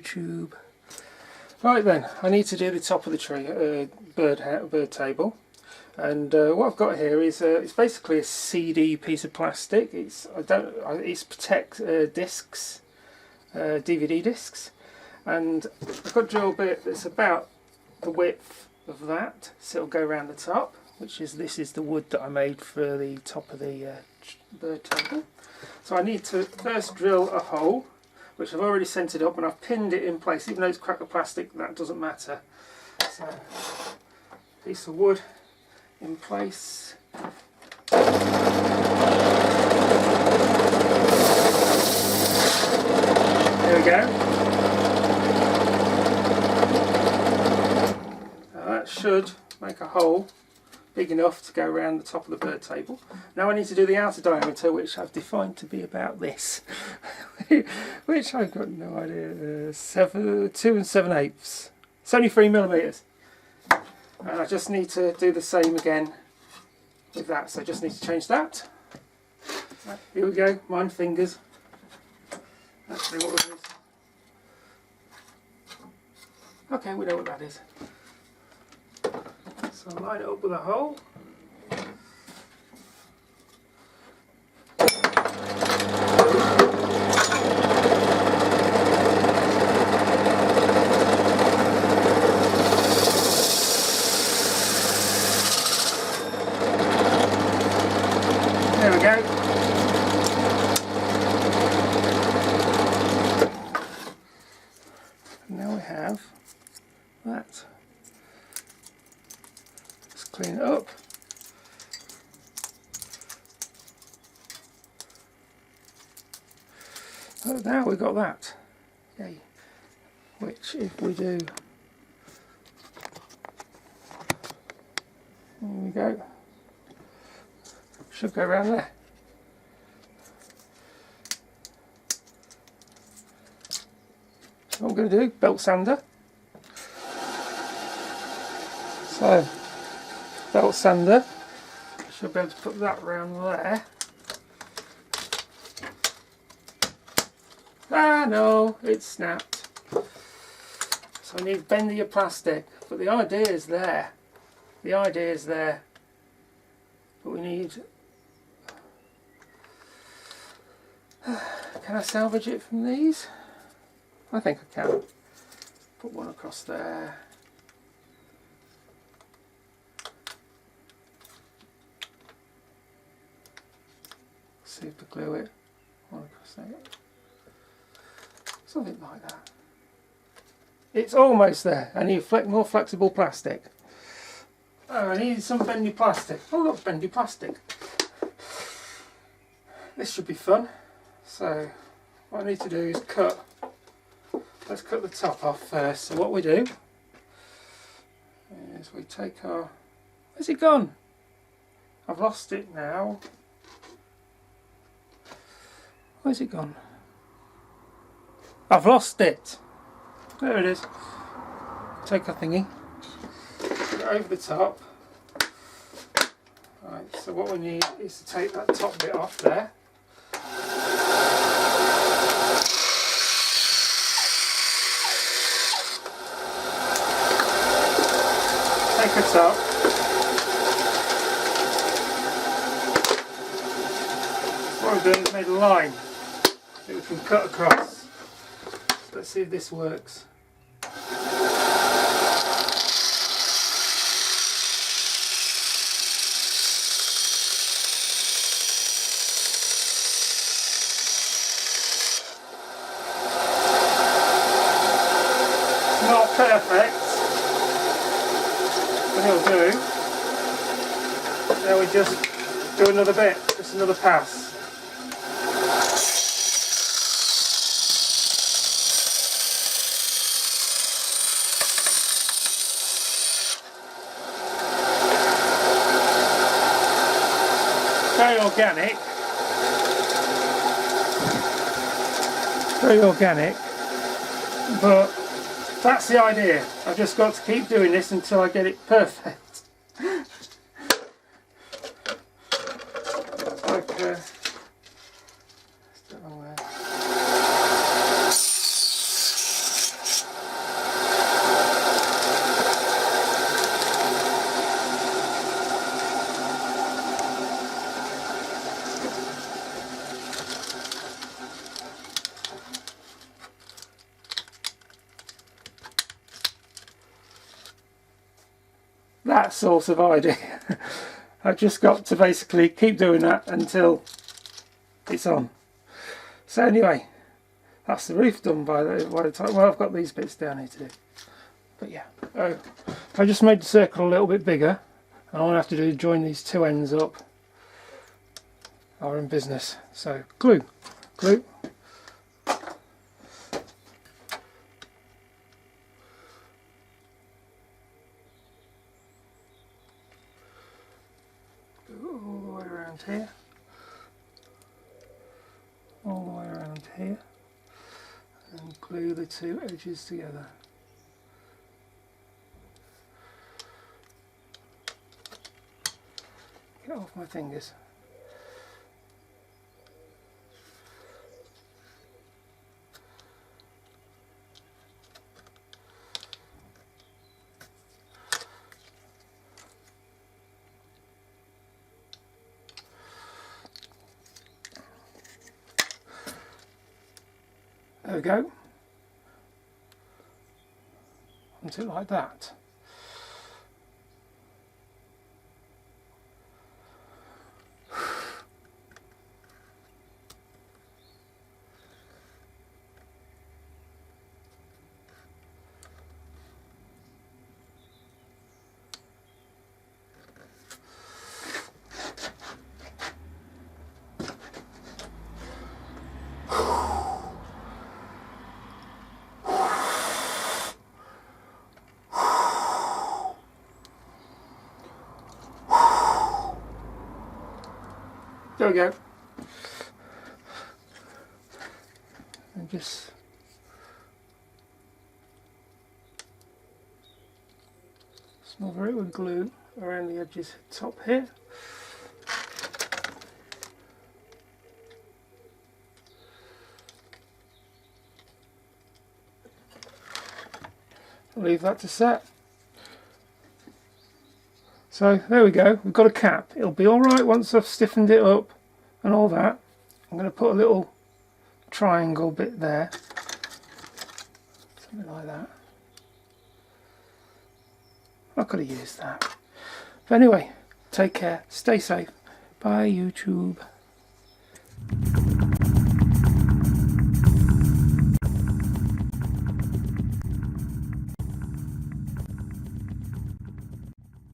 YouTube. Right then, I need to do the top of the tree, bird table. And what I've got here is it's basically a CD piece of plastic. It's protect discs, DVD discs, and I've got a drill bit that's about the width of that, so it'll go around the top. This is the wood that I made for the top of the bird table. So I need to first drill a hole, which I've already centred up, and I've pinned it in place. Even though it's cracked plastic, that doesn't matter. So, piece of wood in place. There we go. Now that should make a hole big enough to go around the top of the bird table. Now I need to do the outer diameter, which I've defined to be about this, which I've got no idea, 2 7/8. It's only 3mm. And I just need to do the same again with that, so I just need to change that. Right, here we go, mind fingers. Actually, what was this? Okay, we know what that is. So line it up with a hole. There we go. And now we have that. Clean it up. So now we've got that. Yay. Which if we do, there we go. Should go around there. So what I'm going to do, belt sander. So belt sander, should be able to put that around there. Ah no, it's snapped. So I need bendier plastic, but the idea is there. The idea is there. But we need... Can I salvage it from these? I think I can. Put one across there. Super glue it, one across there. Something like that. It's almost there. I need more flexible plastic. Oh, I need some bendy plastic. Oh look, bendy plastic. This should be fun. So what I need to do is cut. Let's cut the top off first. So what we do is we take our... Where's it gone? I've lost it now. Where's it gone? I've lost it. There it is. Take our thingy, put it over the top. Right, so what we need is to take that top bit off there. Take the top. What we're doing is made a line that we can cut across. So let's see if this works. Not perfect, but it'll do. Now we just do another bit, just another pass. Very organic, but that's the idea. I've just got to keep doing this until I get it perfect. It's like that sort of idea. I've just got to basically keep doing that until it's on. So anyway, that's the roof done by the time. Well, I've got these bits down here to do. But yeah, I just made the circle a little bit bigger, and all I have to do is join these two ends up. Are in business. So glue. Glue. All the way around here. All the way around here. And glue the two edges together. Get off my fingers. There we go. Want it like that. There we go. And just smother it with glue around the edges top here. Leave that to set. So there we go, we've got a cap. It'll be alright once I've stiffened it up and all that. I'm going to put a little triangle bit there. Something like that. I could have used that. But anyway, take care, stay safe. Bye YouTube.